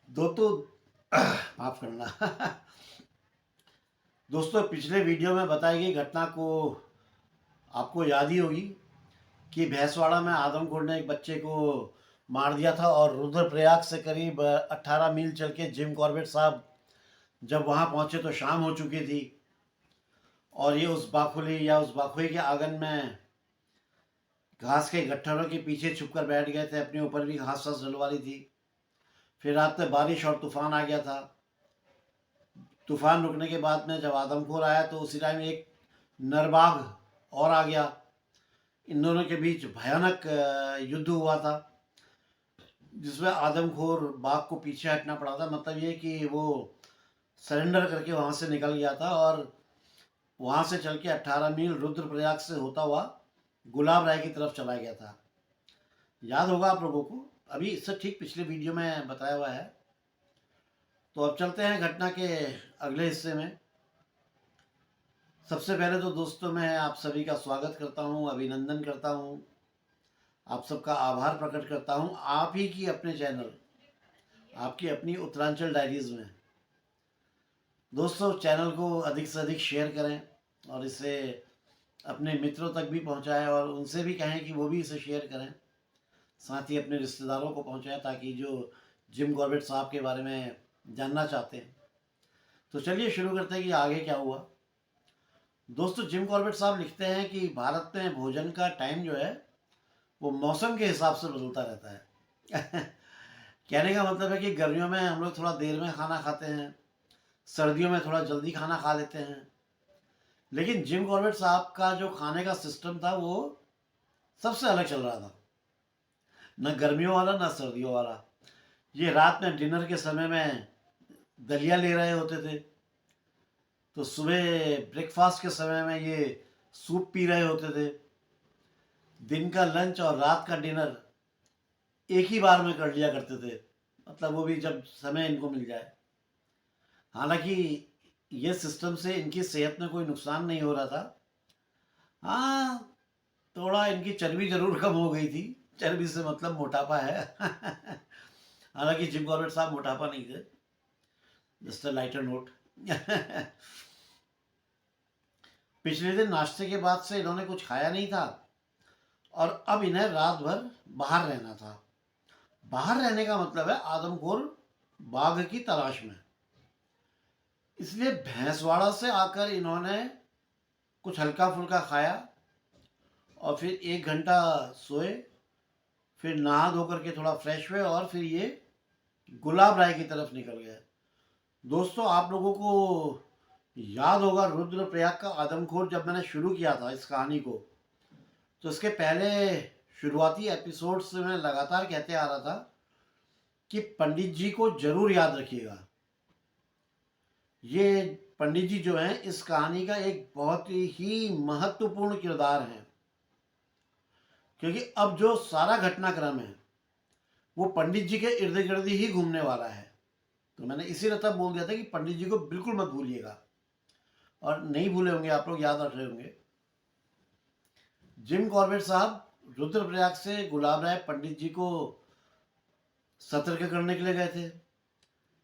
दो तो माफ करना। दोस्तों, पिछले वीडियो में बताई गई घटना को आपको याद ही होगी कि भैंसवाड़ा में आदमखोर ने एक बच्चे को मार दिया था और रुद्रप्रयाग से करीब 18 मील चल के जिम कॉर्बेट साहब जब वहां पहुंचे तो शाम हो चुकी थी। और ये उस बाखुली या उस बाखुई के आंगन में घास के गट्ठरों के पीछे छुपकर बैठ गए थे, अपने ऊपर भी घास वास डलवा ली थी। फिर रात में बारिश और तूफान आ गया था। तूफान रुकने के बाद में जब आदमखोर आया तो उसी टाइम एक नरबाघ और आ गया। इन दोनों के बीच भयानक युद्ध हुआ था, जिसमें आदमखोर बाघ को पीछे हटना पड़ा था। मतलब ये कि वो सरेंडर करके वहाँ से निकल गया था और वहाँ से चल के 18 मील रुद्रप्रयाग से होता हुआ गुलाब राय की तरफ चला गया था। याद होगा आप लोगों को, अभी इससे ठीक पिछले वीडियो में बताया हुआ है। तो अब चलते हैं घटना के अगले हिस्से में। सबसे पहले तो दोस्तों मैं आप सभी का स्वागत करता हूं, अभिनंदन करता हूं, आप सबका आभार प्रकट करता हूं आप ही की अपने चैनल, आपकी अपनी उत्तरांचल डायरीज में। दोस्तों, चैनल को अधिक से अधिक शेयर करें और इसे अपने मित्रों तक भी पहुंचाएं और उनसे भी कहें कि वो भी इसे शेयर करें। साथ ही अपने रिश्तेदारों को पहुंचाएं ताकि जो जिम कॉर्बेट साहब के बारे में जानना चाहते हैं। तो चलिए शुरू करते हैं कि आगे क्या हुआ। दोस्तों, जिम कॉर्बेट साहब लिखते हैं कि भारत में भोजन का टाइम जो है वो मौसम के हिसाब से बदलता रहता है। कहने का मतलब है कि गर्मियों में हम लोग थोड़ा देर में खाना खाते हैं, सर्दियों में थोड़ा जल्दी खाना खा लेते हैं। लेकिन जिम कॉर्बेट साहब का जो खाने का सिस्टम था वो सबसे अलग चल रहा था। न गर्मियों वाला न सर्दियों वाला। ये रात में डिनर के समय में दलिया ले रहे होते थे, तो सुबह ब्रेकफास्ट के समय में ये सूप पी रहे होते थे। दिन का लंच और रात का डिनर एक ही बार में कर लिया करते थे, मतलब वो भी जब समय इनको मिल जाए। हालांकि ये सिस्टम से इनकी सेहत में कोई नुकसान नहीं हो रहा था। हाँ, थोड़ा इनकी चर्बी जरूर कम हो गई थी। चर्बी से मतलब मोटापा है। हालांकि जिम कॉर्बेट साहब मोटापा नहीं थे, जस्ट अ लाइटर नोट। पिछले दिन नाश्ते के बाद से इन्होंने कुछ खाया नहीं था और अब इन्हें रात भर बाहर रहना था। बाहर रहने का मतलब है आदमखोर बाघ की तलाश में। इसलिए भैंसवाड़ा से आकर इन्होंने कुछ हल्का फुल्का खाया और फिर 1 घंटा सोए, फिर नहा धो करके थोड़ा फ्रेश हुए और फिर ये गुलाब राय की तरफ निकल गए। दोस्तों, आप लोगों को याद होगा रुद्रप्रयाग का आदमखोर जब मैंने शुरू किया था इस कहानी को, तो इसके पहले शुरुआती एपिसोड से मैं लगातार कहते आ रहा था कि पंडित जी को जरूर याद रखिएगा। ये पंडित जी जो हैं इस कहानी का एक बहुत ही महत्वपूर्ण किरदार है, क्योंकि अब जो सारा घटनाक्रम है वो पंडित जी के इर्द गिर्द ही घूमने वाला है। तो मैंने इसी तरह बोल दिया था कि पंडित जी को बिल्कुल मत भूलिएगा, और नहीं भूले होंगे आप लोग, याद रख रहे होंगे। जिम कॉर्बेट साहब रुद्रप्रयाग से गुलाब राय पंडित जी को सतर्क करने के लिए गए थे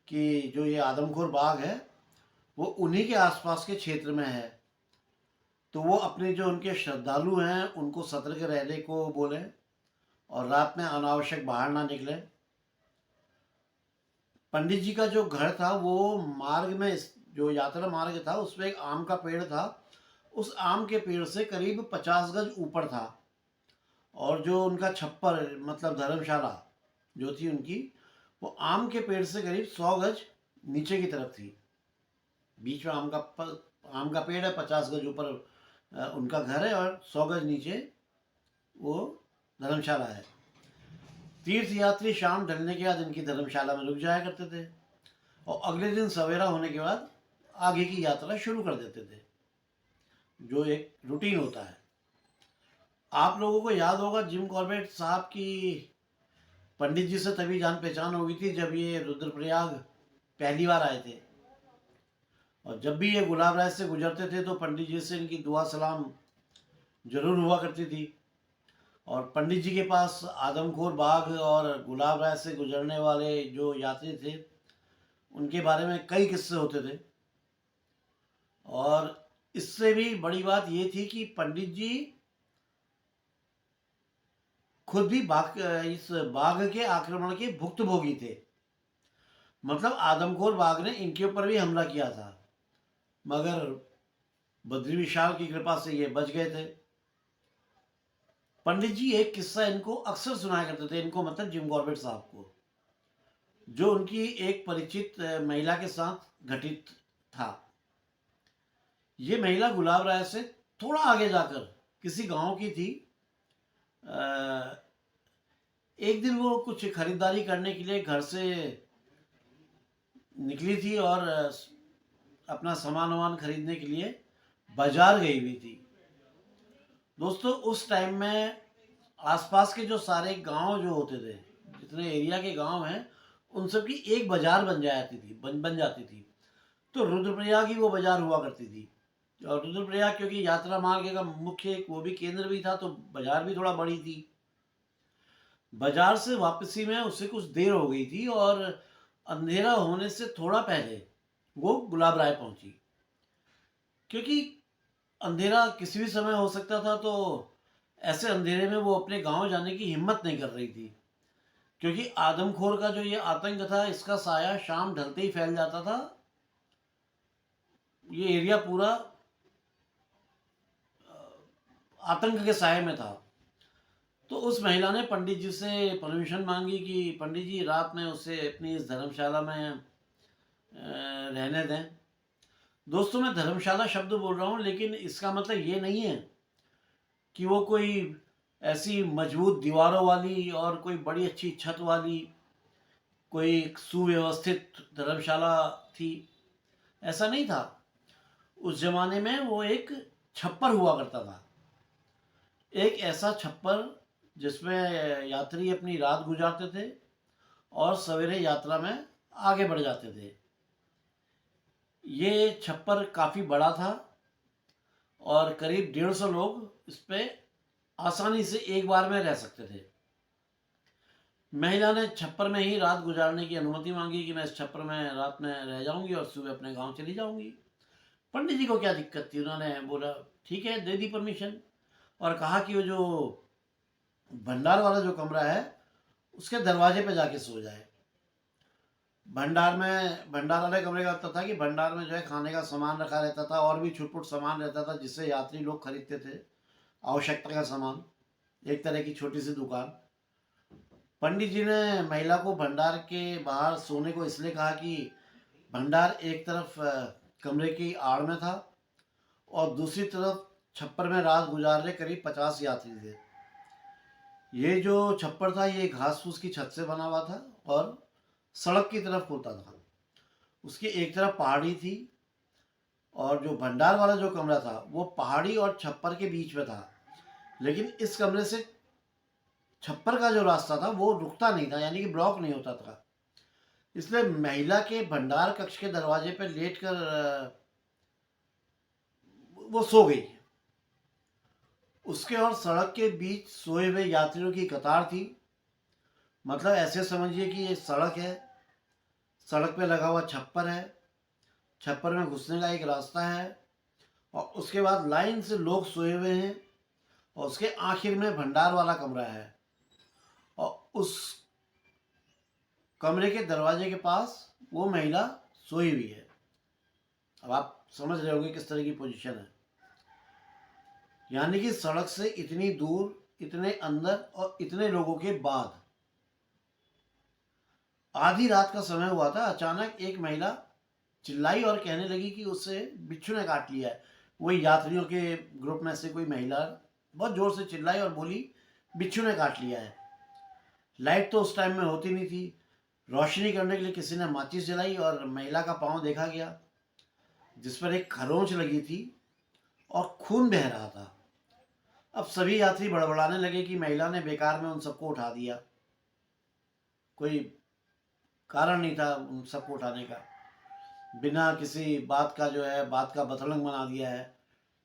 कि जो ये आदमखोर बाघ है वो उन्हीं के आसपास के क्षेत्र में है। तो वो अपने जो उनके श्रद्धालु हैं उनको सतर्क रहने को बोले और रात में अनावश्यक बाहर ना निकले। पंडित जी का जो घर था वो मार्ग में, जो यात्रा मार्ग था उसमें एक आम का पेड़ था। उस आम के पेड़ से करीब 50 गज ऊपर था, और जो उनका छप्पर मतलब धर्मशाला जो थी उनकी, वो आम के पेड़ से करीब 100 गज नीचे की तरफ थी। बीच में आम का पेड़ है, 50 गज ऊपर उनका घर है और 100 गज नीचे वो धर्मशाला है। तीर्थ यात्री शाम ढलने के बाद इनकी धर्मशाला में रुक जाया करते थे और अगले दिन सवेरा होने के बाद आगे की यात्रा शुरू कर देते थे, जो एक रूटीन होता है। आप लोगों को याद होगा जिम कॉर्बेट साहब की पंडित जी से तभी जान पहचान हो गई थी जब ये रुद्रप्रयाग पहली बार आए थे। और जब भी ये गुलाब राय से गुजरते थे तो पंडित जी से इनकी दुआ सलाम जरूर हुआ करती थी। और पंडित जी के पास आदमखोर बाघ और गुलाब राय से गुजरने वाले जो यात्री थे उनके बारे में कई किस्से होते थे। और इससे भी बड़ी बात ये थी कि पंडित जी खुद भी इस बाघ के आक्रमण के भुक्तभोगी थे। मतलब आदमखोर बाघ ने इनके ऊपर भी हमला किया था, मगर बद्री विशाल की कृपा से ये बच गए थे। पंडित जी एक किस्सा इनको अक्सर सुनाया करते थे, इनको मतलब जिम कॉर्बेट साहब को, जो उनकी एक परिचित महिला के साथ घटित था। ये महिला गुलाब राय से थोड़ा आगे जाकर किसी गांव की थी। एक दिन वो कुछ खरीदारी करने के लिए घर से निकली थी और अपना सामान वामान खरीदने के लिए बाजार गई हुई थी। दोस्तों उस टाइम में आसपास के जो सारे गांव जो होते थे, जितने एरिया के गांव हैं, उन सब की एक बाजार बन जाती थी। तो रुद्रप्रयाग ही वो बाजार हुआ करती थी। और रुद्रप्रयाग क्योंकि यात्रा मार्ग का मुख्य एक वो भी केंद्र भी था, तो बाजार भी थोड़ा बड़ी थी। बाजार से वापसी में उससे कुछ देर हो गई थी और अंधेरा होने से थोड़ा पहले वो गुलाब राय पहुंची। क्योंकि अंधेरा किसी भी समय हो सकता था, तो ऐसे अंधेरे में वो अपने गांव जाने की हिम्मत नहीं कर रही थी। क्योंकि आदमखोर का जो ये आतंक था, इसका साया शाम ढलते ही फैल जाता था। ये एरिया पूरा आतंक के साये में था। तो उस महिला ने पंडित जी से परमिशन मांगी कि पंडित जी रात में उसे अपनी इस धर्मशाला में रहने दें। दोस्तों मैं धर्मशाला शब्द बोल रहा हूँ, लेकिन इसका मतलब ये नहीं है कि वो कोई ऐसी मजबूत दीवारों वाली और कोई बड़ी अच्छी छत वाली कोई सुव्यवस्थित धर्मशाला थी। ऐसा नहीं था। उस जमाने में वो एक छप्पर हुआ करता था, एक ऐसा छप्पर जिसमें यात्री अपनी रात गुजारते थे और सवेरे यात्रा में आगे बढ़ जाते थे। ये छप्पर काफ़ी बड़ा था और करीब 150 लोग इस पे आसानी से एक बार में रह सकते थे। महिला ने छप्पर में ही रात गुजारने की अनुमति मांगी कि मैं इस छप्पर में रात में रह जाऊंगी और सुबह अपने गांव चली जाऊंगी। पंडित जी को क्या दिक्कत थी, उन्होंने बोला ठीक है, दे दी परमिशन। और कहा कि वो जो भंडार वाला जो कमरा है उसके दरवाजे पे जाके सो जाए। भंडार वाले कमरे का मतलब था कि भंडार में जो है खाने का सामान रखा रहता था और भी छुटपुट सामान रहता था जिससे यात्री लोग खरीदते थे आवश्यकता का सामान, एक तरह की छोटी सी दुकान। पंडित जी ने महिला को भंडार के बाहर सोने को इसलिए कहा कि भंडार एक तरफ कमरे की आड़ में था और दूसरी तरफ छप्पर में रात गुजार रहे करीब 50 यात्री थे। ये जो छप्पर था ये घास फूस की छत से बना हुआ था और सड़क की तरफ होता था। उसकी एक तरफ पहाड़ी थी और जो भंडार वाला जो कमरा था वो पहाड़ी और छप्पर के बीच में था। लेकिन इस कमरे से छप्पर का जो रास्ता था वो रुकता नहीं था, यानी कि ब्लॉक नहीं होता था। इसलिए महिला के भंडार कक्ष के दरवाजे पर लेटकर वो सो गई। उसके और सड़क के बीच सोए हुए यात्रियों की कतार थी। मतलब ऐसे समझिए कि ये सड़क है, सड़क पे लगा हुआ छप्पर है, छप्पर में घुसने का एक रास्ता है और उसके बाद लाइन से लोग सोए हुए हैं और उसके आखिर में भंडार वाला कमरा है और उस कमरे के दरवाजे के पास वो महिला सोई हुई है। अब आप समझ रहे होंगे किस तरह की पोजीशन है। यानी कि सड़क से इतनी दूर, इतने अंदर और इतने लोगों के बाद आधी रात का समय हुआ था। अचानक एक महिला चिल्लाई और कहने लगी कि उसे बिच्छू ने काट लिया है। वही यात्रियों के ग्रुप में से कोई महिला बहुत जोर से चिल्लाई और बोली बिच्छू ने काट लिया है। लाइट तो उस टाइम में होती नहीं थी। रोशनी करने के लिए किसी ने माचिस जलाई और महिला का पांव देखा गया जिस पर एक खरोंच लगी थी और खून बह रहा था। अब सभी यात्री बड़बड़ाने लगे कि महिला ने बेकार में उन सबको उठा दिया, कोई कारण नहीं था उन सबको उठाने का, बिना किसी बात का जो है बात का बतरंग बना दिया है,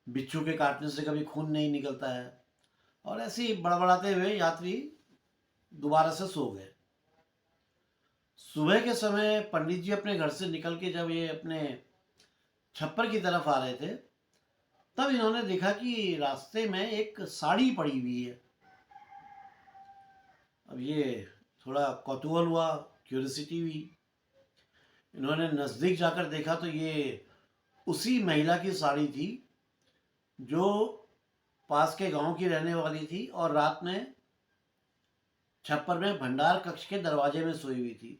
बिच्छू के काटने से कभी खून नहीं निकलता है। और ऐसे ही बड़बड़ाते हुए यात्री दोबारा से सो गए। सुबह के समय पंडित जी अपने घर से निकल के जब ये अपने छप्पर की तरफ आ रहे थे, तब इन्होंने देखा कि रास्ते में एक साड़ी पड़ी हुई है। अब ये थोड़ा कौतूहल हुआ, क्यूरियोसिटी हुई। इन्होंने नज़दीक जाकर देखा तो ये उसी महिला की साड़ी थी जो पास के गांव की रहने वाली थी और रात में छप्पर में भंडार कक्ष के दरवाजे में सोई हुई थी,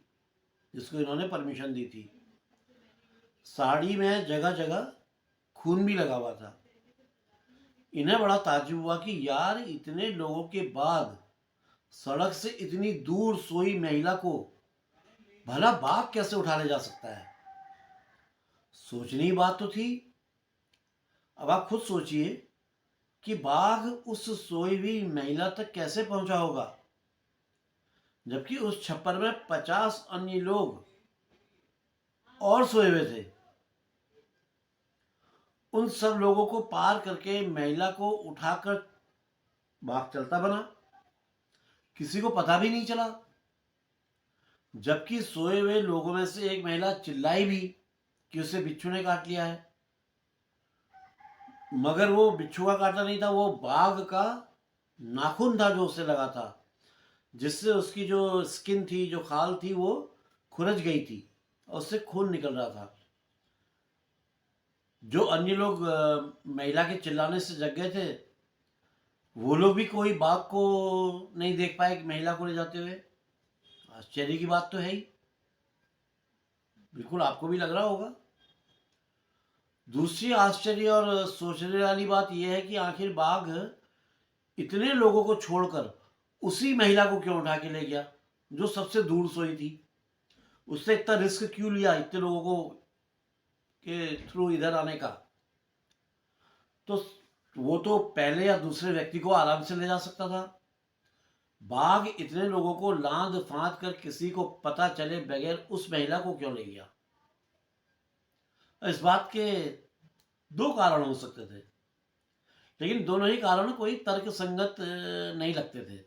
जिसको इन्होंने परमिशन दी थी। साड़ी में जगह जगह खून भी लगा हुआ था। इन्हें बड़ा ताज्जुब हुआ कि यार इतने लोगों के बाद सड़क से इतनी दूर सोई महिला को भला बाघ कैसे उठा ले जा सकता है। सोचनी बात तो थी। अब आप खुद सोचिए कि बाघ उस सोई हुई महिला तक कैसे पहुंचा होगा, जबकि उस छप्पर में 50 अन्य लोग और सोए हुए थे। उन सब लोगों को पार करके महिला को उठाकर बाघ चलता बना, किसी को पता भी नहीं चला। जबकि सोए हुए लोगों में से एक महिला चिल्लाई भी कि उसे बिच्छू ने काट लिया है, मगर वो बिच्छू का काटा नहीं था, वो बाघ का नाखून था जो उसे लगा था, जिससे उसकी जो स्किन थी, जो खाल थी, वो खुरच गई थी और उससे खून निकल रहा था। जो अन्य लोग महिला के चिल्लाने से जग गए थे, वो लोग भी कोई बाघ को नहीं देख पाए कि महिला को ले जाते हुए। आश्चर्य की बात तो है ही, बिल्कुल आपको भी लग रहा होगा। दूसरी आश्चर्य और सोचने वाली बात यह है कि आखिर बाघ इतने लोगों को छोड़कर उसी महिला को क्यों उठा के ले गया जो सबसे दूर सोई थी। उससे इतना रिस्क क्यों लिया इतने लोगों को के थ्रू इधर आने का। तो वो तो पहले या दूसरे व्यक्ति को आराम से ले जा सकता था। बाघ इतने लोगों को लांद फांद कर किसी को पता चले बगैर उस महिला को क्यों ले गया। इस बात के दो कारण हो सकते थे, लेकिन दोनों ही कारण कोई तर्क संगत नहीं लगते थे।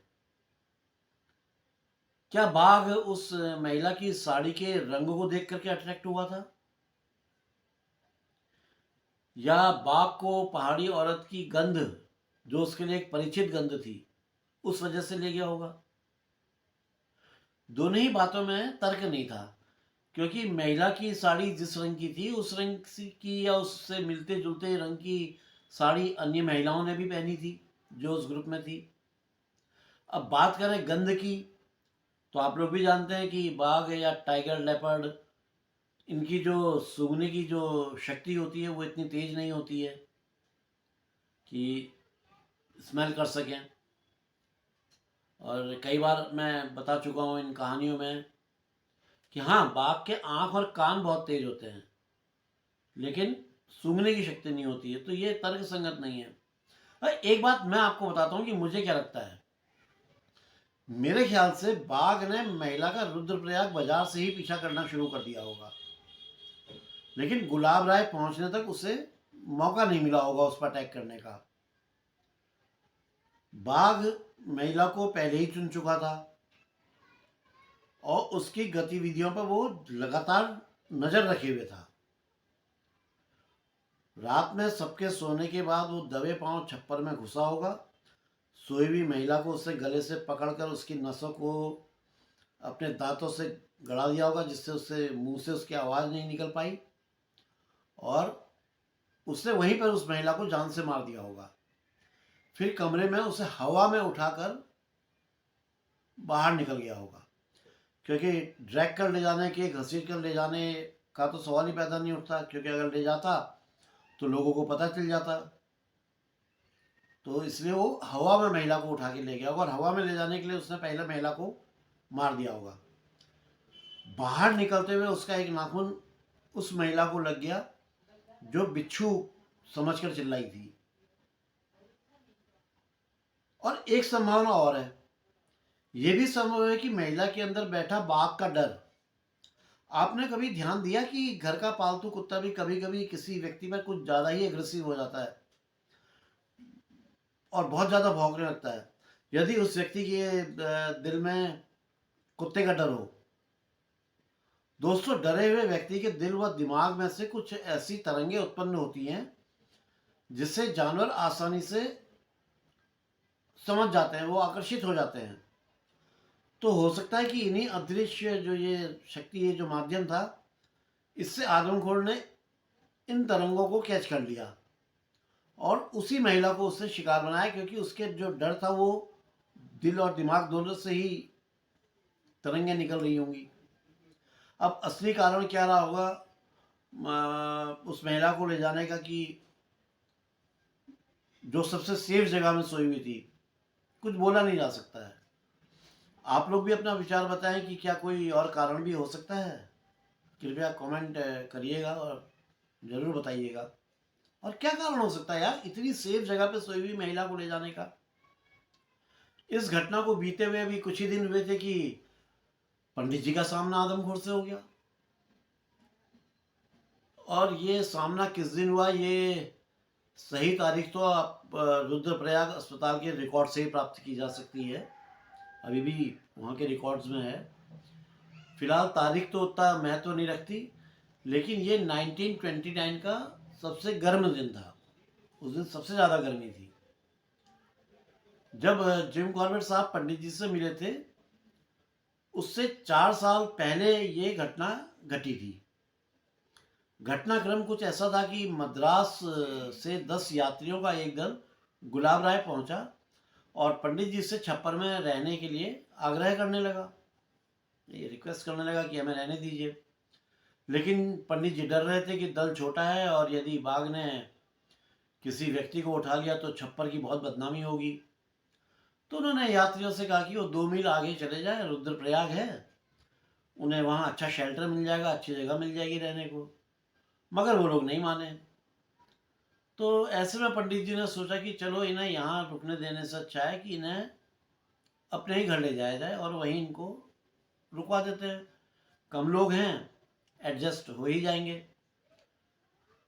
क्या बाघ उस महिला की साड़ी के रंग को देख करके अट्रैक्ट हुआ था, या बाघ को पहाड़ी औरत की गंध, जो उसके लिए एक परिचित गंध थी, उस वजह से ले गया होगा। दोनों ही बातों में तर्क नहीं था, क्योंकि महिला की साड़ी जिस रंग की थी उस रंग की या उससे मिलते जुलते रंग की साड़ी अन्य महिलाओं ने भी पहनी थी जो उस ग्रुप में थी। अब बात करें गंध की, तो आप लोग भी जानते हैं कि बाघ या टाइगर, लेपर्ड, इनकी जो सूंघने की जो शक्ति होती है वो इतनी तेज नहीं होती है कि स्मेल कर सकें। और कई बार मैं बता चुका हूँ इन कहानियों में कि हाँ, बाघ के आँख और कान बहुत तेज होते हैं, लेकिन सूंघने की शक्ति नहीं होती है, तो ये तर्क संगत नहीं है। एक बात मैं आपको बताता हूँ कि मुझे क्या लगता है। मेरे ख्याल से बाघ ने महिला का रुद्रप्रयाग बाजार से ही पीछा करना शुरू कर दिया होगा, लेकिन गुलाब राय पहुंचने तक उसे मौका नहीं मिला होगा उस पर अटैक करने का। बाघ महिला को पहले ही चुन चुका था और उसकी गतिविधियों पर वो लगातार नजर रखे हुए था। रात में सबके सोने के बाद वो दबे पांव छप्पर में घुसा होगा, सोई हुई महिला को उससे गले से पकड़कर उसकी नसों को अपने दांतों से गड़ा दिया होगा, जिससे उससे मुंह से उसकी आवाज़ नहीं निकल पाई, और उसने वहीं पर उस महिला को जान से मार दिया होगा। फिर कमरे में उसे हवा में उठाकर बाहर निकल गया होगा, क्योंकि ड्रैग कर ले जाने के, घसीट कर ले जाने का तो सवाल ही पैदा नहीं उठता, क्योंकि अगर ले जाता तो लोगों को पता चल जाता। तो इसलिए वो हवा में महिला को उठा के ले गया होगा, और हवा में ले जाने के लिए उसने पहले महिला को मार दिया होगा। बाहर निकलते हुए उसका एक नाखून उस महिला को लग गया जो बिच्छू समझकर चिल्लाई थी। और एक संभावना और है, यह भी संभव है कि महिला के अंदर बैठा बाघ का डर। आपने कभी ध्यान दिया कि घर का पालतू कुत्ता भी कभी कभी किसी व्यक्ति पर कुछ ज़्यादा ही एग्रेसिव हो जाता है और बहुत ज़्यादा भौंकने लगता है, यदि उस व्यक्ति के दिल में कुत्ते का डर हो। दोस्तों, डरे हुए व्यक्ति के दिल व दिमाग में से कुछ ऐसी तरंगें उत्पन्न होती हैं जिससे जानवर आसानी से समझ जाते हैं, वो आकर्षित हो जाते हैं। तो हो सकता है कि इन्हीं अदृश्य जो ये शक्ति, ये जो माध्यम था, इससे आदमखोर ने इन तरंगों को कैच कर लिया और उसी महिला को उससे शिकार बनाया, क्योंकि उसके जो डर था वो दिल और दिमाग दोनों से ही तरंगें निकल रही होंगी। अब असली कारण क्या रहा होगा उस महिला को ले जाने का, कि जो सबसे सेफ जगह में सोई हुई थी, कुछ बोला नहीं जा सकता है। आप लोग भी अपना विचार बताएं कि क्या कोई और कारण भी हो सकता है। कृपया कमेंट करिएगा और ज़रूर बताइएगा। और क्या कारण हो सकता है यार इतनी सेफ जगह पे सोई हुई महिला को ले जाने का। इस घटना को बीते हुए अभी कुछ ही दिन हुए थे कि पंडित जी का सामना आदमखोर से हो गया। और ये सामना किस दिन हुआ, ये सही तारीख तो आप रुद्रप्रयाग अस्पताल के रिकॉर्ड से ही प्राप्त की जा सकती है, अभी भी वहाँ के रिकॉर्ड्स में है। फिलहाल तारीख तो उतना महत्व नहीं रखती, लेकिन ये 1929 का सबसे गर्म दिन था। उस दिन सबसे ज़्यादा गर्मी थी। जब जिम कॉर्बेट साहब पंडित जी से मिले थे, उससे 4 साल पहले ये घटना घटी थी। घटनाक्रम कुछ ऐसा था कि मद्रास से 10 यात्रियों का एक दल गुलाब राय पहुंचा और पंडित जी से छप्पर में रहने के लिए आग्रह करने लगा, ये रिक्वेस्ट करने लगा कि हमें रहने दीजिए। लेकिन पंडित जी डर रहे थे कि दल छोटा है और यदि बाघ ने किसी व्यक्ति को उठा लिया तो छप्पर की बहुत बदनामी होगी। तो उन्होंने यात्रियों से कहा कि वो 2 मील आगे चले जाएं, रुद्रप्रयाग है, उन्हें वहाँ अच्छा शेल्टर मिल जाएगा, अच्छी जगह मिल जाएगी रहने को। मगर वो लोग नहीं माने। तो ऐसे में पंडित जी ने सोचा कि चलो इन्हें यहाँ रुकने देने से अच्छा है कि इन्हें अपने ही घर ले जाया जाए और वहीं इनको रुकवा देते हैं, कम लोग हैं, एडजस्ट हो ही जाएंगे।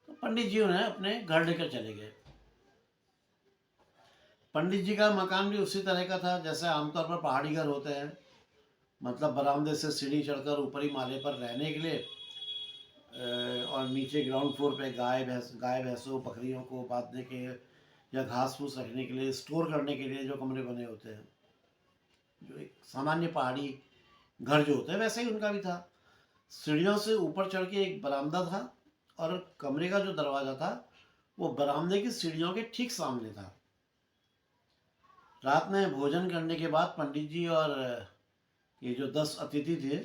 तो पंडित जी उन्हें अपने घर लेकर चले गए। पंडित जी का मकान भी उसी तरह का था जैसे आमतौर पर पहाड़ी घर होते हैं, मतलब बरामदे से सीढ़ी चढ़कर ऊपरी माले पर रहने के लिए और नीचे ग्राउंड फ्लोर पे गाय भैंसों बकरियों को बांधने के या घास फूस रखने के लिए, स्टोर करने के लिए जो कमरे बने होते हैं, जो एक सामान्य पहाड़ी घर जो होते हैं वैसे ही उनका भी था। सीढ़ियों से ऊपर चढ़ के एक बरामदा था और कमरे का जो दरवाज़ा था वो बरामदे की सीढ़ियों के ठीक सामने था। रात में भोजन करने के बाद पंडित जी और ये जो 10 अतिथि थे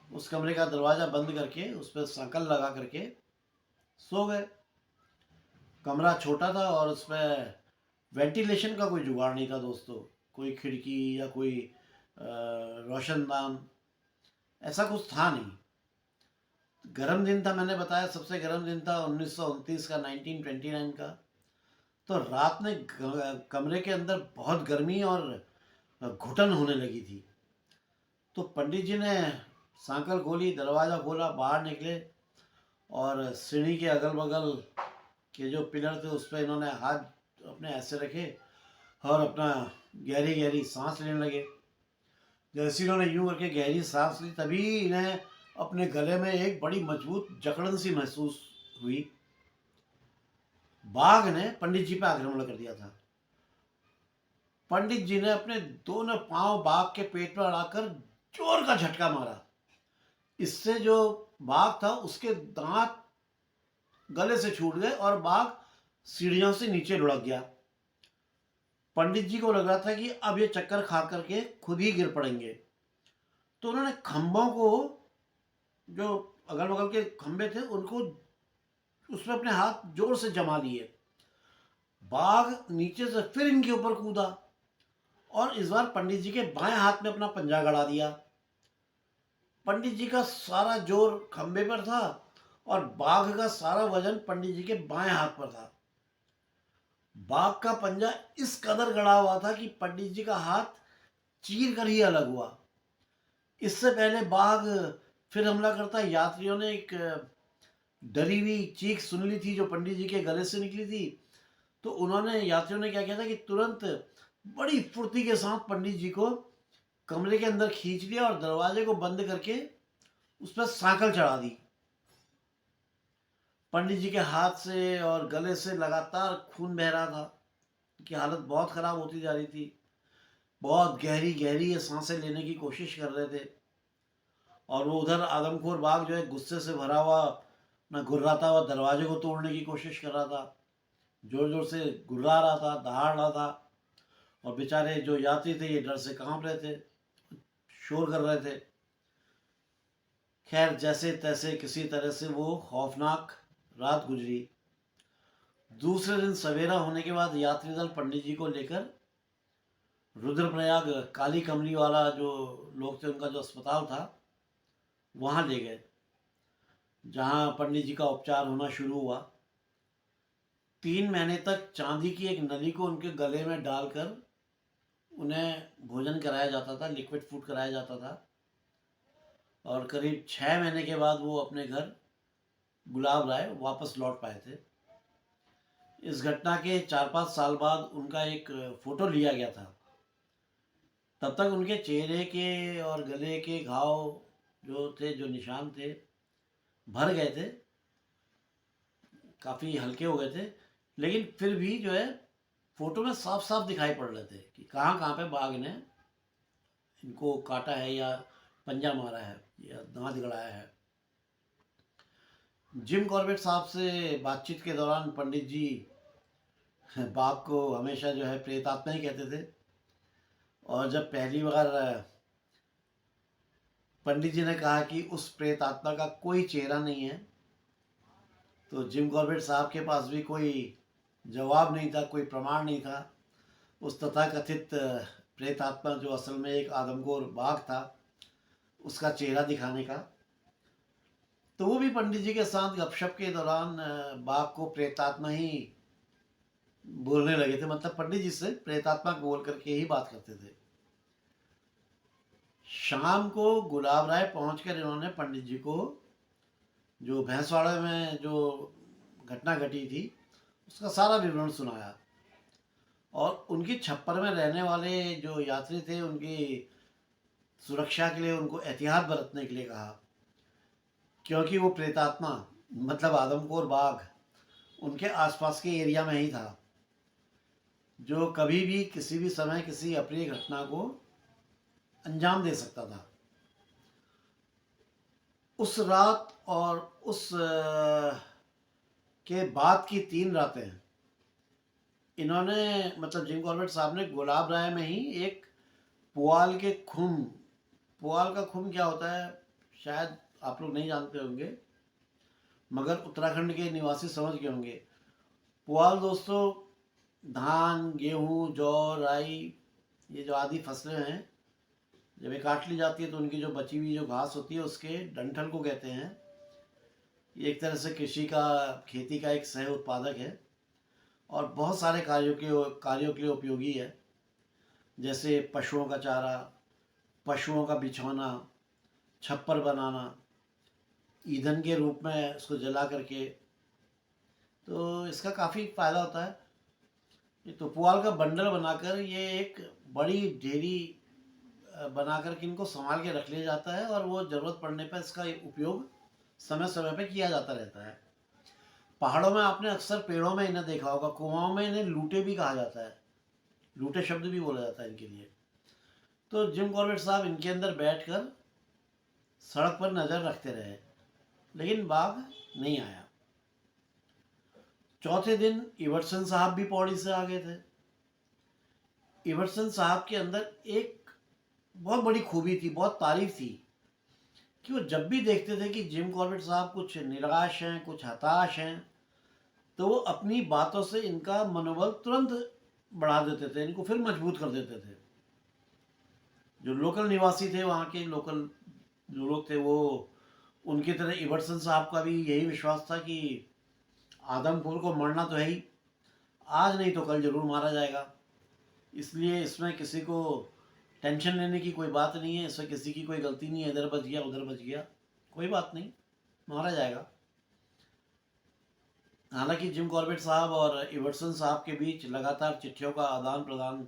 उस कमरे का दरवाज़ा बंद करके उस पर संकल लगा करके सो गए। कमरा छोटा था और उसमें वेंटिलेशन का कोई जुगाड़ नहीं था दोस्तों, कोई खिड़की या कोई रोशनदान ऐसा कुछ था नहीं। गर्म दिन था, मैंने बताया सबसे गर्म दिन था 1929 का, 1929 का। तो रात में कमरे के अंदर बहुत गर्मी और घुटन होने लगी थी। तो पंडित जी ने सांकल खोली, दरवाज़ा खोला, बाहर निकले और सीढ़ी के अगल बगल के जो पिलर थे उस पर इन्होंने हाथ अपने ऐसे रखे और अपना गहरी गहरी सांस लेने लगे। जैसे इन्होंने यूं करके गहरी सांस ली तभी इन्हें अपने गले में एक बड़ी मजबूत जकड़न सी महसूस हुई। बाघ ने पंडित जी पर आक्रमण कर दिया था। पंडित जी ने अपने दोनों पांव बाघ के पेट पर अड़ाकर जोर का झटका मारा। इससे जो बाघ था उसके दांत गले से छूट गए और बाघ सीढ़ियों से नीचे लुढ़क गया। पंडित जी को लग रहा था कि अब ये चक्कर खा करके खुद ही गिर पड़ेंगे। तो उन्होंने खंभों को, जो अगल बगल के खंभे थे, उनको उसमें अपने हाथ जोर से जमा लिए। बाघ नीचे से फिर इनके ऊपर कूदा और इस बार पंडित जी के बाएं हाथ में अपना पंजा गड़ा दिया। पंडित जी का सारा जोर खंभे पर था और बाघ का सारा वजन पंडित जी के बाएं हाथ पर था। बाघ का पंजा इस कदर गड़ा हुआ था कि पंडित जी का हाथ चीर कर ही अलग हुआ। इससे पहले बाघ फिर हमला करता, यात्रियों ने एक डरी हुई चीख सुन ली थी जो पंडित जी के गले से निकली थी। तो उन्होंने, यात्रियों ने क्या किया था कि तुरंत बड़ी फुर्ती के साथ पंडित जी को कमरे के अंदर खींच लिया और दरवाजे को बंद करके उस पर सांकल चढ़ा दी। पंडित जी के हाथ से और गले से लगातार खून बह रहा था। उनकी हालत बहुत खराब होती जा रही थी। बहुत गहरी गहरी ये सांसें लेने की कोशिश कर रहे थे। और वो उधर आदमखोर बाघ जो है गुस्से से भरा हुआ अपना गुर्राता हुआ दरवाजे को तोड़ने की कोशिश कर रहा था। जोर जोर से गुर्रा रहा था, दहाड़ रहा था। और बेचारे जो यात्री थे ये डर से कांप रहे थे, शोर कर रहे थे। खैर जैसे तैसे किसी तरह से वो खौफनाक रात गुजरी। दूसरे दिन सवेरा होने के बाद यात्री दल पंडित जी को लेकर रुद्रप्रयाग काली कमली वाला जो लोग थे उनका जो अस्पताल था वहाँ ले गए, जहाँ पंडित जी का उपचार होना शुरू हुआ। 3 महीने तक चांदी की एक नली को उनके गले में डालकर उन्हें भोजन कराया जाता था, लिक्विड फूड कराया जाता था। और करीब 6 महीने के बाद वो अपने घर गुलाब राय वापस लौट पाए थे। इस घटना के 4-5 साल बाद उनका एक फोटो लिया गया था। तब तक उनके चेहरे के और गले के घाव जो थे, जो निशान थे, भर गए थे, काफ़ी हल्के हो गए थे। लेकिन फिर भी जो है फोटो में साफ साफ दिखाई पड़ रहे थे कि कहाँ कहाँ पे बाघ ने इनको काटा है या पंजा मारा है या दांत गड़ाया है। जिम कॉर्बेट साहब से बातचीत के दौरान पंडित जी बाघ को हमेशा जो है प्रेतात्मा ही कहते थे। और जब पहली बार पंडित जी ने कहा कि उस प्रेत आत्मा का कोई चेहरा नहीं है, तो जिम कॉर्बेट साहब के पास भी कोई जवाब नहीं था, कोई प्रमाण नहीं था उस तथाकथित प्रेत आत्मा जो असल में एक आदमखोर बाघ था उसका चेहरा दिखाने का। तो वो भी पंडित जी के साथ गपशप के दौरान बाघ को प्रेतात्मा ही बोलने लगे थे। मतलब पंडित जी से प्रेतात्मा बोल करके ही बात करते थे। शाम को गुलाब राय पहुंचकर इन्होंने पंडित जी को जो भैंसवाड़ा में जो घटना घटी थी उसका सारा विवरण सुनाया। और उनकी छप्पर में रहने वाले जो यात्री थे उनकी सुरक्षा के लिए उनको एहतियात बरतने के लिए कहा, क्योंकि वो प्रेतात्मा मतलब आदमखोर बाघ उनके आसपास के एरिया में ही था, जो कभी भी किसी भी समय किसी अप्रिय घटना को अंजाम दे सकता था। उस रात और उस के बाद की 3 रातें इन्होंने मतलब जिम कॉर्बेट साहब ने गुलाब राय में ही एक पुआल के खुम, पुआल का खुम क्या होता है शायद आप लोग नहीं जानते होंगे, मगर उत्तराखंड के निवासी समझ गए होंगे। पुआल दोस्तों धान, गेहूँ, जौ, राई, ये जो आदि फसलें हैं जब ये काट ली जाती है तो उनकी जो बची हुई जो घास होती है उसके डंठल को कहते हैं। ये एक तरह से कृषि का, खेती का एक सह उत्पादक है और बहुत सारे कार्यों के लिए उपयोगी है, जैसे पशुओं का चारा, पशुओं का बिछौना, छप्पर बनाना, ईंधन के रूप में उसको जला करके, तो इसका काफ़ी फ़ायदा होता है। ये तो पुआल का बंडल बनाकर ये एक बड़ी ढेरी बनाकर के इनको संभाल के रख लिया जाता है और वो ज़रूरत पड़ने पर इसका उपयोग समय समय पे किया जाता रहता है। पहाड़ों में आपने अक्सर पेड़ों में इन्हें देखा होगा, कुआओं में इन्हें लूटे भी कहा जाता है, लूटे शब्द भी बोला जाता है इनके लिए। तो जिम कॉर्बेट साहब इनके अंदर बैठकर सड़क पर नज़र रखते रहे, लेकिन बाघ नहीं आया। चौथे दिन इवर्सन साहब भी पौड़ी से आ गए थे। इवर्सन साहब के अंदर एक बहुत बड़ी खूबी थी, बहुत तारीफ थी कि वो जब भी देखते थे कि जिम कॉर्बेट साहब कुछ निराश हैं, कुछ हताश हैं, तो वो अपनी बातों से इनका मनोबल तुरंत बढ़ा देते थे, इनको फिर मजबूत कर देते थे। जो लोकल निवासी थे, वहाँ के लोकल जो लोग थे, वो उनकी तरह इवर्सन साहब का भी यही विश्वास था कि आदमखोर को मरना तो है ही, आज नहीं तो कल जरूर मारा जाएगा, इसलिए इसमें किसी को टेंशन लेने की कोई बात नहीं है, इसमें किसी की कोई गलती नहीं है, इधर बच गया उधर बच गया, कोई बात नहीं, मारा जाएगा। हालांकि जिम कॉर्बेट साहब और इवर्सन साहब के बीच लगातार चिट्ठियों का आदान प्रदान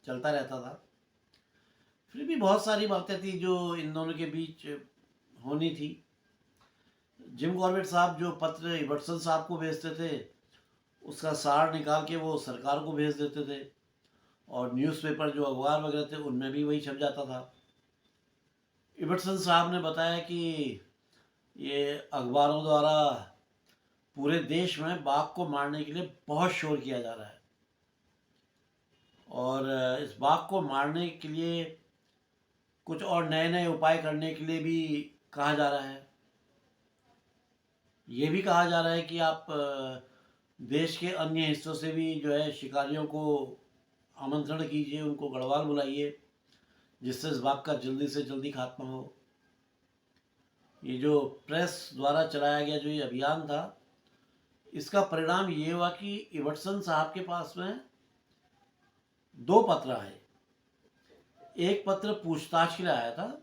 चलता रहता था। फिर भी बहुत सारी बातें थी जो इन दोनों के बीच होनी थी। जिम कॉर्बेट साहब जो पत्र इबर्टसन साहब को भेजते थे, उसका सार निकाल के वो सरकार को भेज देते थे, और न्यूज़पेपर जो अखबार वगैरह थे उनमें भी वही छप जाता था। इबर्टसन साहब ने बताया कि ये अखबारों द्वारा पूरे देश में बाघ को मारने के लिए बहुत शोर किया जा रहा है, और इस बाघ को मारने के लिए कुछ और नए नए उपाय करने के लिए भी कहा जा रहा है। ये भी कहा जा रहा है कि आप देश के अन्य हिस्सों से भी जो है शिकारियों को आमंत्रण कीजिए, उनको गढ़वाल बुलाइए, जिससे इस बाघ का जल्दी से जल्दी खात्मा हो। ये जो प्रेस द्वारा चलाया गया जो ये अभियान था, इसका परिणाम ये हुआ कि इबर्टसन साहब के पास में 2 पत्र आए। एक पत्र पूछताछ के लिए आया था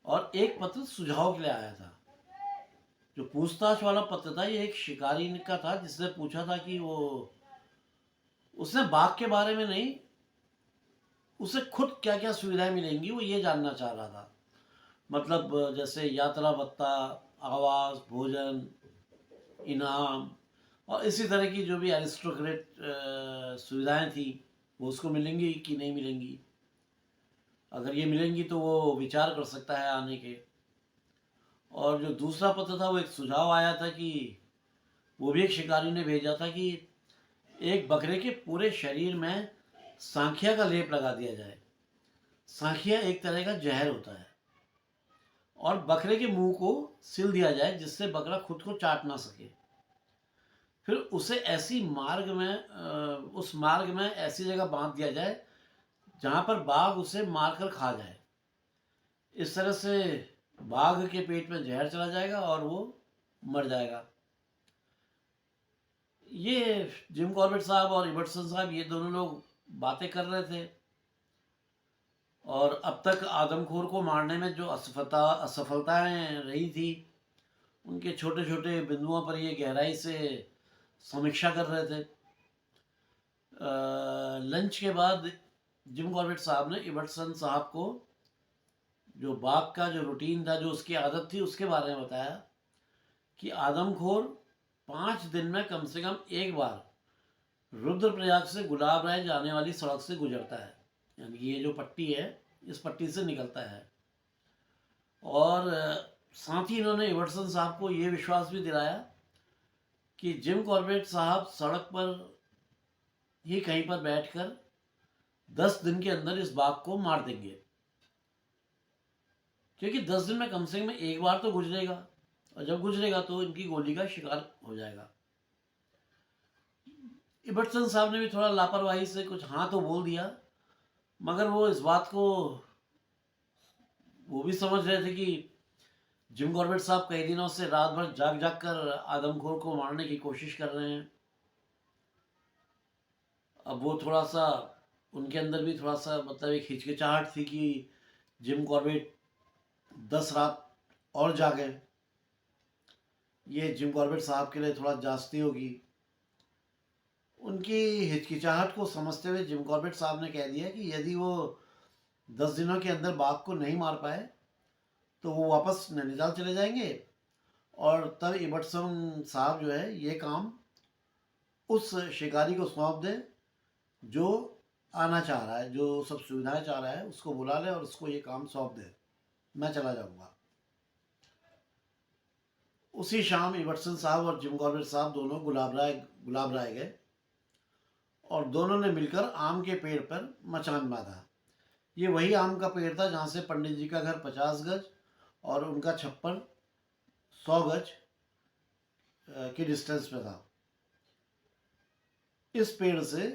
और एक पत्र सुझाव के लिए आया था। जो पूछताछ वाला पत्र था ये एक शिकारी का था, जिसने पूछा था कि उसने बाघ के बारे में नहीं, उसे खुद क्या क्या सुविधाएं मिलेंगी वो ये जानना चाह रहा था। मतलब जैसे यात्रा भत्ता, आवास, भोजन, इनाम और इसी तरह की जो भी एरिस्टोक्रेट सुविधाएं थी वो उसको मिलेंगी कि नहीं मिलेंगी। अगर ये मिलेंगी तो वो विचार कर सकता है आने के। और जो दूसरा पत्र था वो एक सुझाव आया था कि वो भी एक शिकारी ने भेजा था कि एक बकरे के पूरे शरीर में सांखिया का लेप लगा दिया जाए। सांखिया एक तरह का जहर होता है, और बकरे के मुंह को सिल दिया जाए जिससे बकरा खुद को चाट ना सके। फिर उसे ऐसी मार्ग में उस मार्ग में ऐसी जगह बांध दिया जाए जहाँ पर बाघ उसे मारकर खा जाए। इस तरह से बाघ के पेट में जहर चला जाएगा और वो मर जाएगा। ये जिम कॉर्बेट साहब और इबर्टसन साहब ये दोनों लोग बातें कर रहे थे, और अब तक आदमखोर को मारने में जो असफलताएं रही थी उनके छोटे छोटे बिंदुओं पर ये गहराई से समीक्षा कर रहे थे। लंच के बाद जिम कॉर्बेट साहब ने इबर्टसन साहब को जो बाघ का जो रूटीन था, जो उसकी आदत थी, उसके बारे में बताया कि आदमखोर 5 दिन में कम से कम एक बार रुद्रप्रयाग से गुलाब राय जाने वाली सड़क से गुजरता है। यानी ये जो पट्टी है इस पट्टी से निकलता है। और साथ ही इन्होंने इबर्टसन साहब को ये विश्वास भी दिलाया कि जिम कॉर्बेट साहब सड़क पर ही कहीं पर बैठकर 10 दिन के अंदर इस बाघ को मार देंगे, क्योंकि 10 दिन में कम से कम एक बार तो गुजरेगा, और जब गुजरेगा तो इनकी गोली का शिकार हो जाएगा। इबर्टसन साहब ने भी थोड़ा लापरवाही से कुछ हाँ तो बोल दिया, मगर वो इस बात को वो भी समझ रहे थे कि जिम कॉर्बेट साहब कई दिनों से रात भर जाग जाग कर आदमखोर को मारने की कोशिश कर रहे हैं। अब वो थोड़ा सा उनके अंदर भी थोड़ा सा मतलब एक हिचकिचाहट थी कि जिम कॉर्बेट 10 रात और जागे, ये जिम कॉर्बेट साहब के लिए थोड़ा जास्ती होगी। उनकी हिचकिचाहट को समझते हुए जिम कॉर्बेट साहब ने कह दिया कि यदि वो 10 दिनों के अंदर बाघ को नहीं मार पाए तो वो वापस नैनीताल चले जाएंगे, और तब इबर्टसन साहब जो है ये काम उस शिकारी को सौंप दे जो आना चाह रहा है, जो सब सुविधाएं चाह रहा है, उसको बुला ले और उसको ये काम सौंप दे, मैं चला जाऊंगा। उसी शाम इबर्टसन साहब और जिम कॉर्बेट साहब दोनों गुलाब राय गए, और दोनों ने मिलकर आम के पेड़ पर मचान बांधा। ये वही आम का पेड़ था जहाँ से पंडित जी का घर 50 गज और उनका छप्पर 100 गज की डिस्टेंस पे था। इस पेड़ से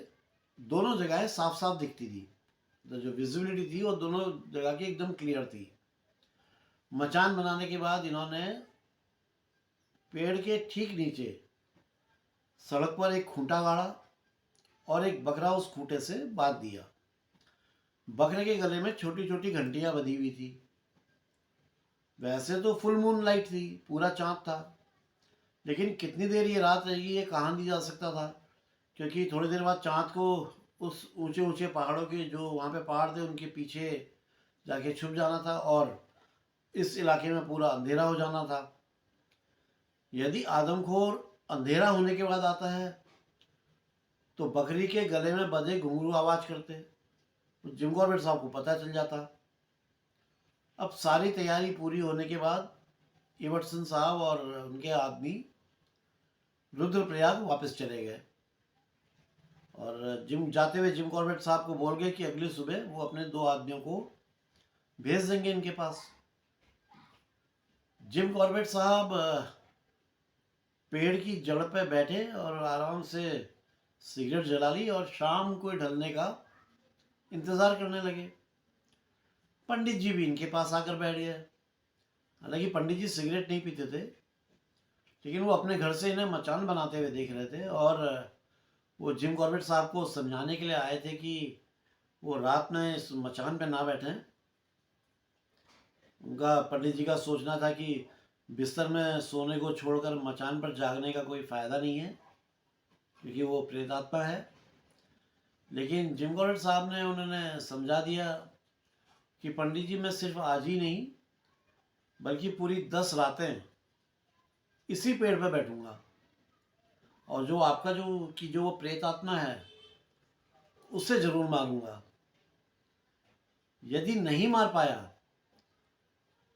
दोनों जगहें साफ साफ दिखती थी, तो जो विजिबिलिटी थी वो दोनों जगह की एकदम क्लियर थी। मचान बनाने के बाद इन्होंने पेड़ के ठीक नीचे सड़क पर एक खूंटा गाड़ा और एक बकरा उस खूंटे से बांध दिया। बकरे के गले में छोटी छोटी घंटियां बंधी हुई थी। वैसे तो फुल मून लाइट थी, पूरा चांद था, लेकिन कितनी देर ये रात रहेगी ये कहाँ नहीं जा सकता था, क्योंकि थोड़ी देर बाद चांद को उस ऊंचे ऊंचे पहाड़ों के जो वहाँ पे पहाड़ थे उनके पीछे जाके छुप जाना था, और इस इलाके में पूरा अंधेरा हो जाना था। यदि आदमखोर अंधेरा होने के बाद आता है तो बकरी के गले में बंधे घुंघरू आवाज करते, तो जिम कॉर्बेट साहब को पता चल जाता। अब सारी तैयारी पूरी होने के बाद इवर्टसन साहब और उनके आदमी रुद्रप्रयाग वापस चले गए और जिम जाते हुए जिम कॉर्बेट साहब को बोल गए कि अगली सुबह वो अपने 2 आदमियों को भेज देंगे इनके पास। जिम कॉर्बेट साहब पेड़ की जड़ पे बैठे और आराम से सिगरेट जला ली और शाम को ढलने का इंतज़ार करने लगे। पंडित जी भी इनके पास आकर बैठ गए। हालांकि पंडित जी सिगरेट नहीं पीते थे, लेकिन वो अपने घर से इन्हें मचान बनाते हुए देख रहे थे और वो जिम कॉर्बेट साहब को समझाने के लिए आए थे कि वो रात में इस मचान पे ना बैठें। उनका पंडित जी का सोचना था कि बिस्तर में सोने को छोड़कर मचान पर जागने का कोई फ़ायदा नहीं है, क्योंकि वो प्रेतात्मा है। लेकिन जिम कॉर्बेट साहब ने उन्होंने समझा दिया कि पंडित जी मैं सिर्फ आज ही नहीं बल्कि पूरी 10 रातें इसी पेड़ पर बैठूंगा और जो आपका जो वो प्रेत आत्मा है उससे जरूर मारूंगा। यदि नहीं मार पाया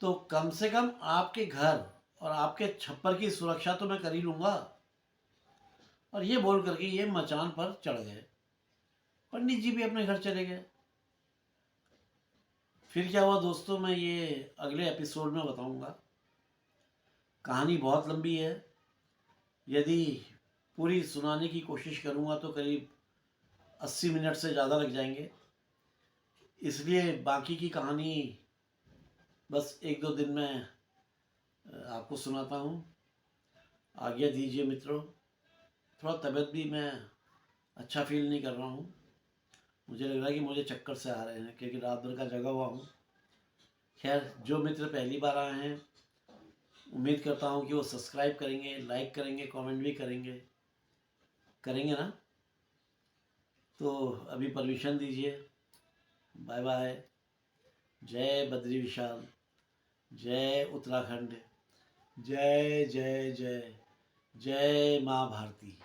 तो कम से कम आपके घर और आपके छप्पर की सुरक्षा तो मैं कर ही लूंगा। और ये बोल करके ये मचान पर चढ़ गए। पंडित जी भी अपने घर चले गए। फिर क्या हुआ दोस्तों, मैं ये अगले एपिसोड में बताऊंगा। कहानी बहुत लंबी है, यदि पूरी सुनाने की कोशिश करूंगा तो करीब 80 मिनट से ज़्यादा लग जाएंगे, इसलिए बाकी की कहानी बस 1-2 दिन में आपको सुनाता हूँ। आज्ञा दीजिए मित्रों, थोड़ा तबीयत भी मैं अच्छा फील नहीं कर रहा हूँ। मुझे लग रहा है कि मुझे चक्कर से आ रहे हैं क्योंकि रात भर का जगा हुआ हूँ। खैर, जो मित्र पहली बार आए हैं उम्मीद करता हूँ कि वो सब्सक्राइब करेंगे, लाइक करेंगे, कमेंट भी करेंगे ना। तो अभी परमिशन दीजिए। Bye bye. जय बद्री विशाल, जय उत्तराखंड, जय जय जय, जय माँ भारती।